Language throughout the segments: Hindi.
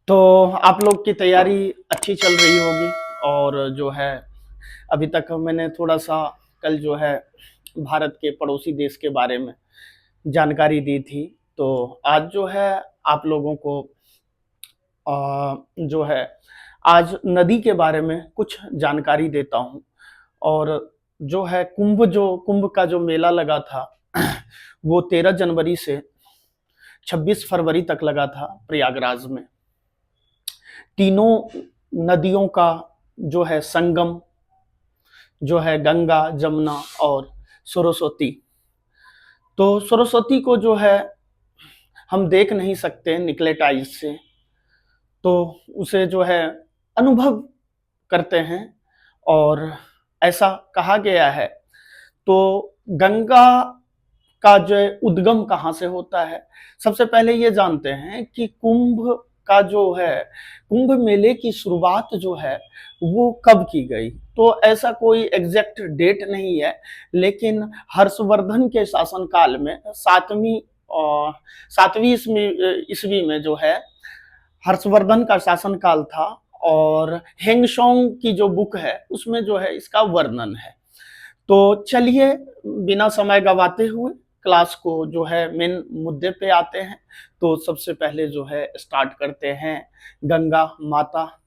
तो आप लोग की तैयारी अच्छी चल रही होगी। और जो है अभी तक मैंने थोड़ा सा कल जो है भारत के पड़ोसी देश के बारे में जानकारी दी थी। तो आज जो है आप लोगों को जो है आज नदी के बारे में कुछ जानकारी देता हूँ। और जो है कुंभ का जो मेला लगा था वो 13 जनवरी से 26 फरवरी तक लगा था प्रयागराज में। तीनों नदियों का जो है संगम जो है गंगा, जमुना और सरस्वती। तो सरस्वती को जो है हम देख नहीं सकते निकलेट आइज से, तो उसे जो है अनुभव करते हैं। और ऐसा कहा गया है। तो गंगा का जो उद्गम कहाँ से होता है, सबसे पहले ये जानते हैं कि कुंभ मेले की शुरुआत जो है वो कब की गई। तो ऐसा कोई एग्जैक्ट डेट नहीं है, लेकिन हर्षवर्धन के शासनकाल में सातवीं ईस्वी में जो है हर्षवर्धन का शासनकाल था। और हेंगशोंग की जो बुक है उसमें जो है इसका वर्णन है। तो चलिए बिना समय गवाते हुए क्लास को जो है मेन मुद्दे पे आते हैं। तो सबसे पहले जो है स्टार्ट करते हैं गंगा माता।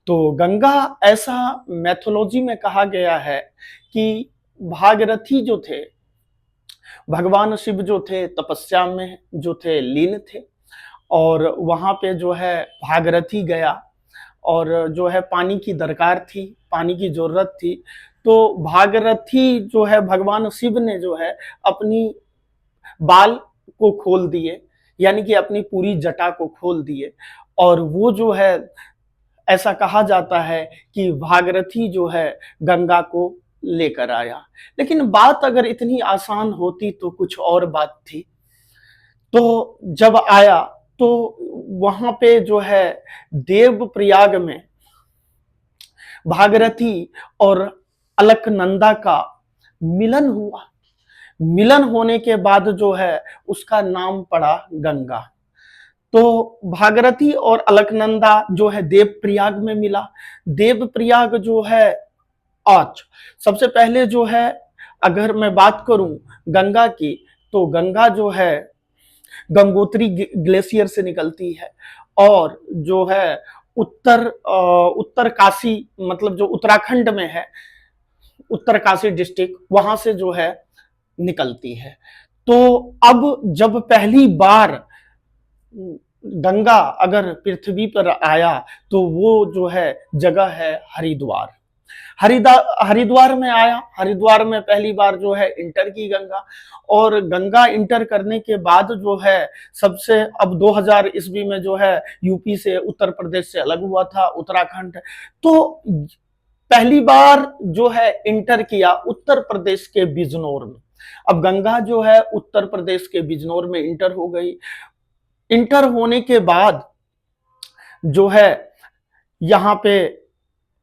तो गंगा ऐसा मैथोलॉजी में कहा गया है कि भागीरथी जो थे, भगवान शिव जो थे तपस्या में जो थे लीन थे, और वहां पे जो है भागीरथी गया और जो है पानी की दरकार थी, पानी की जरूरत थी। तो भागीरथी जो है भगवान शिव ने जो है अपनी बाल को खोल दिए, यानी कि अपनी पूरी जटा को खोल दिए। और वो जो है ऐसा कहा जाता है कि भागीरथी जो है गंगा को लेकर आया। लेकिन बात अगर इतनी आसान होती तो कुछ और बात थी। तो जब आया तो वहां पे जो है देवप्रयाग में भागीरथी और अलकनंदा का मिलन हुआ। मिलन होने के बाद जो है उसका नाम पड़ा गंगा। तो भागीरथी और अलकनंदा जो है देवप्रयाग में मिला। देवप्रयाग जो है आज सबसे पहले जो है अगर मैं बात करूं गंगा की, तो गंगा जो है गंगोत्री ग्लेशियर से निकलती है। और जो है उत्तर काशी, मतलब जो उत्तराखंड में है, उत्तर काशी डिस्ट्रिक्ट, वहां से जो है निकलती है। तो अब जब पहली बार गंगा अगर पृथ्वी पर आया तो वो जो है जगह है हरिद्वार। हरिद्वार में आया, हरिद्वार में पहली बार जो है इंटर की गंगा। और गंगा इंटर करने के बाद जो है सबसे अब 2000 ईस्वी में जो है यूपी से, उत्तर प्रदेश से अलग हुआ था उत्तराखंड। तो पहली बार जो है इंटर किया उत्तर प्रदेश के बिजनौर में। अब गंगा जो है उत्तर प्रदेश के बिजनौर में इंटर हो गई। इंटर होने के बाद जो है यहाँ पे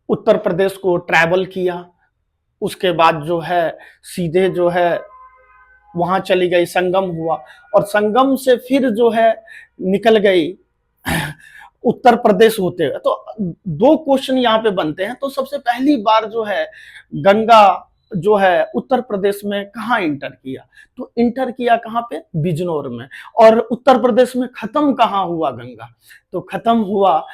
उत्तर प्रदेश को ट्रैवल किया। उसके बाद जो है सीधे जो है वहां चली गई, संगम हुआ। और संगम से फिर जो है निकल गई उत्तर प्रदेश होते हुए। तो दो क्वेश्चन यहाँ पे बनते हैं। तो सबसे पहली बार जो है गंगा जो है उत्तर प्रदेश में कहाँ इंटर किया, तो इंटर किया कहाँ पे, बिजनौर में। और उत्तर प्रदेश में खत्म कहाँ हुआ गंगा, तो खत्म हुआ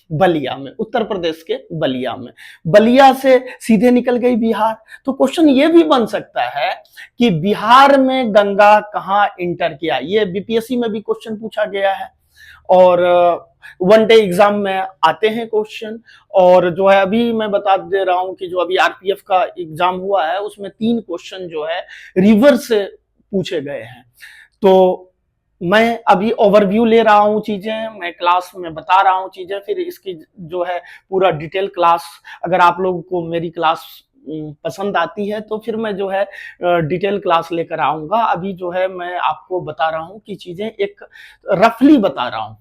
बलिया में, उत्तर प्रदेश के बलिया में। बलिया से सीधे निकल गई बिहार। तो क्वेश्चन ये भी बन सकता है कि बिहार में गंगा कहाँ इंटर किया। ये बीपीएससी में भी क्वेश्चन पूछा गया है और वन डे एग्जाम में आते हैं क्वेश्चन। और जो है अभी मैं बता दे रहा हूं कि जो अभी आरपीएफ का एग्जाम हुआ है उसमें 3 क्वेश्चन जो है रिवर्स से पूछे गए हैं। तो मैं अभी ओवरव्यू ले रहा हूँ चीजें, मैं क्लास में बता रहा हूँ चीजें, फिर इसकी जो है पूरा डिटेल क्लास, अगर आप लोगों को मेरी क्लास पसंद आती है तो फिर मैं जो है डिटेल क्लास लेकर आऊंगा। अभी जो है मैं आपको बता रहा हूँ कि चीजें एक रफली बता रहा हूं।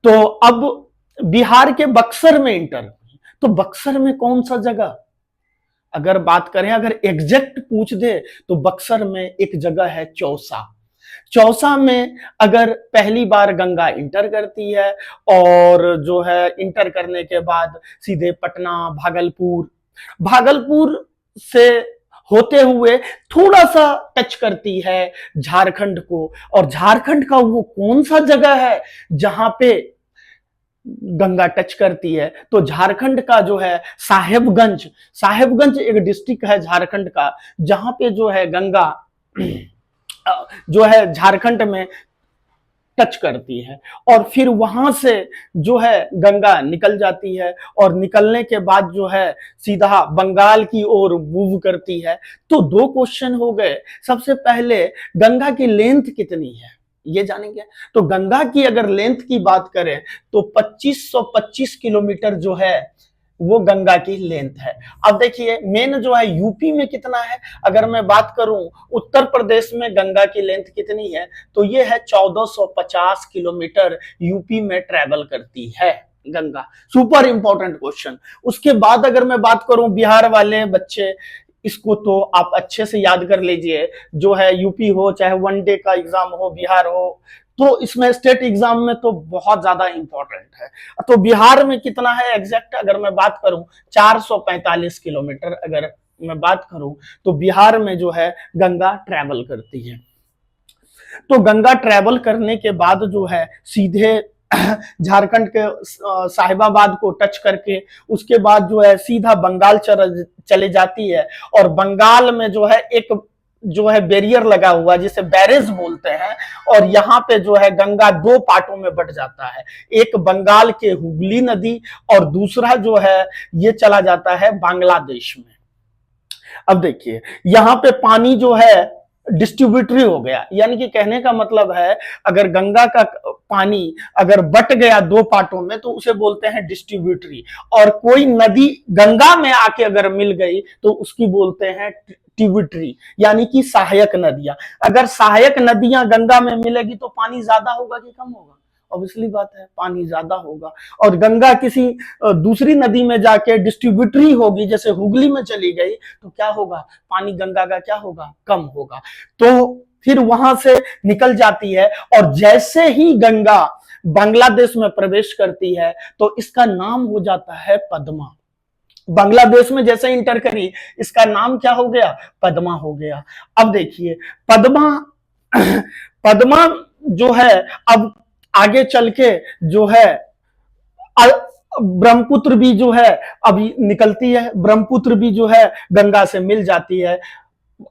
तो अब बिहार के बक्सर में इंटर, तो बक्सर में कौन सा जगह, अगर बात करें, अगर एग्जैक्ट पूछ दे तो बक्सर में एक जगह है चौसा। चौसा में अगर पहली बार गंगा इंटर करती है और जो है इंटर करने के बाद सीधे पटना, भागलपुर, भागलपुर से होते हुए थोड़ा सा टच करती है झारखंड को। और झारखंड का वो कौन सा जगह है जहां पे गंगा टच करती है? तो झारखंड का जो है साहेबगंज, साहेबगंज एक डिस्ट्रिक्ट है झारखंड का, जहां पे जो है गंगा जो है झारखंड में टच करती है। और फिर वहां से जो है गंगा निकल जाती है और निकलने के बाद जो है सीधा बंगाल की ओर मूव करती है। तो दो क्वेश्चन हो गए। सबसे पहले गंगा की लेंथ कितनी है ये जानेंगे। तो गंगा की अगर लेंथ की बात करें तो 2525 किलोमीटर जो है वो गंगा की लेंथ है। अब देखिए मेन जो है यूपी में कितना है, अगर मैं बात करूं उत्तर प्रदेश में गंगा की लेंथ कितनी है तो ये है 1450 किलोमीटर यूपी में ट्रेवल करती है गंगा। Super important question. उसके बाद अगर मैं बात करूं बिहार वाले बच्चे, इसको तो आप अच्छे से याद कर लीजिए, जो है यूपी हो चाहे वनडे का एग्जाम हो, बिहार हो, तो इसमें स्टेट एग्जाम में तो बहुत ज्यादा इंपॉर्टेंट है। तो बिहार में कितना है एग्जैक्ट अगर मैं बात करूं 445 किलोमीटर अगर मैं बात करूं तो बिहार में जो है गंगा ट्रैवल करती है। तो गंगा ट्रैवल करने के बाद जो है सीधे झारखंड के साहिबाबाद को टच करके उसके बाद जो है सीधा बंगाल चले जाती है। और बंगाल में जो है एक जो है बैरियर लगा हुआ जिसे बैरेज बोलते हैं, और यहाँ पे जो है गंगा दो पार्टों में बट जाता है, एक बंगाल के हुगली नदी और दूसरा जो है ये चला जाता है बांग्लादेश में। अब देखिए यहाँ पे पानी जो है डिस्ट्रीब्यूटरी हो गया, यानी कि कहने का मतलब है अगर गंगा का पानी अगर बट गया दो पार्टों में तो उसे बोलते हैं डिस्ट्रीब्यूटरी। और कोई नदी गंगा में आके अगर मिल गई तो उसकी बोलते हैं ट्रिब्यूटरी, यानी कि सहायक नदियां। अगर सहायक नदियां गंगा में मिलेगी तो पानी ज्यादा होगा कि कम होगा? ऑब्वियसली बात है पानी ज्यादा होगा। और गंगा किसी दूसरी नदी में जाके डिस्ट्रीब्यूटरी होगी, जैसे हुगली में चली गई, तो क्या होगा? पानी गंगा का क्या होगा? कम होगा। तो फिर वहां से निकल जाती है और जैसे ही गंगा बांग्लादेश में प्रवेश करती है तो इसका नाम हो जाता है पद्मा। बांग्लादेश में जैसे इंटर करी इसका नाम क्या हो गया? पद्मा हो गया। अब देखिए पद्मा पद्मा जो है अब आगे चल के जो है ब्रह्मपुत्र भी जो है अभी निकलती है, ब्रह्मपुत्र भी जो है गंगा से मिल जाती है।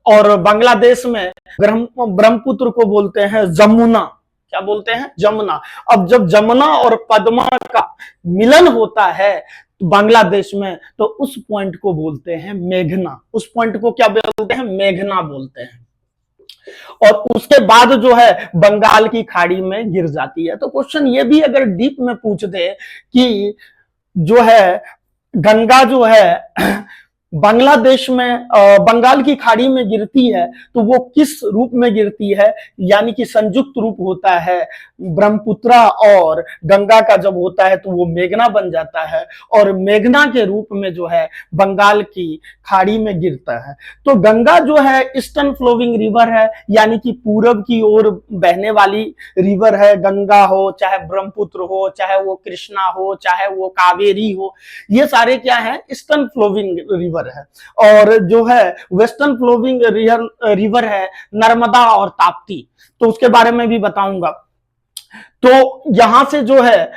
और बांग्लादेश में ब्रह्मपुत्र को बोलते हैं जमुना। क्या बोलते हैं? जमुना। अब जब जमुना और पद्मा का मिलन होता है बांग्लादेश में तो उस पॉइंट को बोलते हैं मेघना। उस पॉइंट को क्या बोलते हैं? मेघना बोलते हैं। और उसके बाद जो है बंगाल की खाड़ी में गिर जाती है। तो क्वेश्चन ये भी अगर डीप में पूछ दे कि जो है गंगा जो है बांग्लादेश में बंगाल की खाड़ी में गिरती है तो वो किस रूप में गिरती है, यानी कि संयुक्त रूप होता है ब्रह्मपुत्रा और गंगा का जब होता है तो वो मेघना बन जाता है और मेघना के रूप में जो है बंगाल की खाड़ी में गिरता है। तो गंगा जो है ईस्टर्न फ्लोविंग रिवर है, यानी कि पूरब की ओर बहने वाली रिवर है। गंगा हो चाहे ब्रह्मपुत्र हो चाहे वो कृष्णा हो चाहे वो कावेरी हो, ये सारे क्या है? ईस्टर्न फ्लोविंग रिवर है। और जो है वेस्टर्न फ्लोविंग रिवर है नर्मदा और ताप्ती, तो उसके बारे में भी बताऊंगा। तो यहां से जो है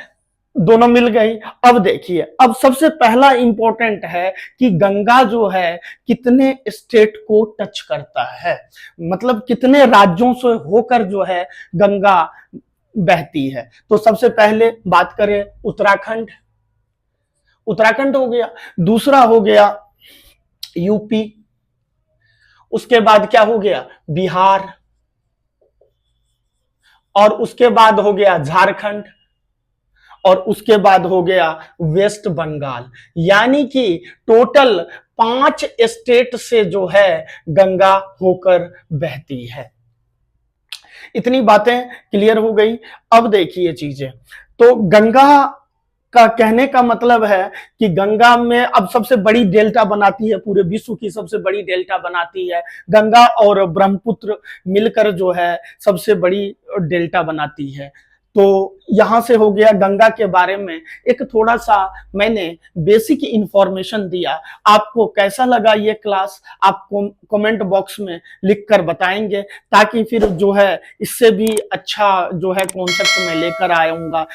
दोनों मिल गई। अब देखिए अब सबसे पहला इंपॉर्टेंट है कि गंगा जो है कितने स्टेट को टच करता है, मतलब कितने राज्यों से होकर जो है गंगा बहती है। तो सबसे पहले बात करें उत्तराखंड, उत्तराखंड हो गया। दूसरा हो गया यूपी। उसके बाद क्या हो गया? बिहार। और उसके बाद हो गया झारखंड। और उसके बाद हो गया वेस्ट बंगाल। यानी कि टोटल 5 स्टेट से जो है गंगा होकर बहती है। इतनी बातें क्लियर हो गई। अब देखिए चीजें, तो गंगा का कहने का मतलब है कि गंगा में अब सबसे बड़ी डेल्टा बनाती है, पूरे विश्व की सबसे बड़ी डेल्टा बनाती है गंगा, और ब्रह्मपुत्र मिलकर जो है सबसे बड़ी डेल्टा बनाती है। तो यहां से हो गया गंगा के बारे में एक थोड़ा सा मैंने बेसिक इंफॉर्मेशन दिया। आपको कैसा लगा ये क्लास, आप कमेंट बॉक्स में लिख कर बताएंगे, ताकि फिर जो है इससे भी अच्छा जो है कॉन्सेप्ट मैं लेकर आऊंगा।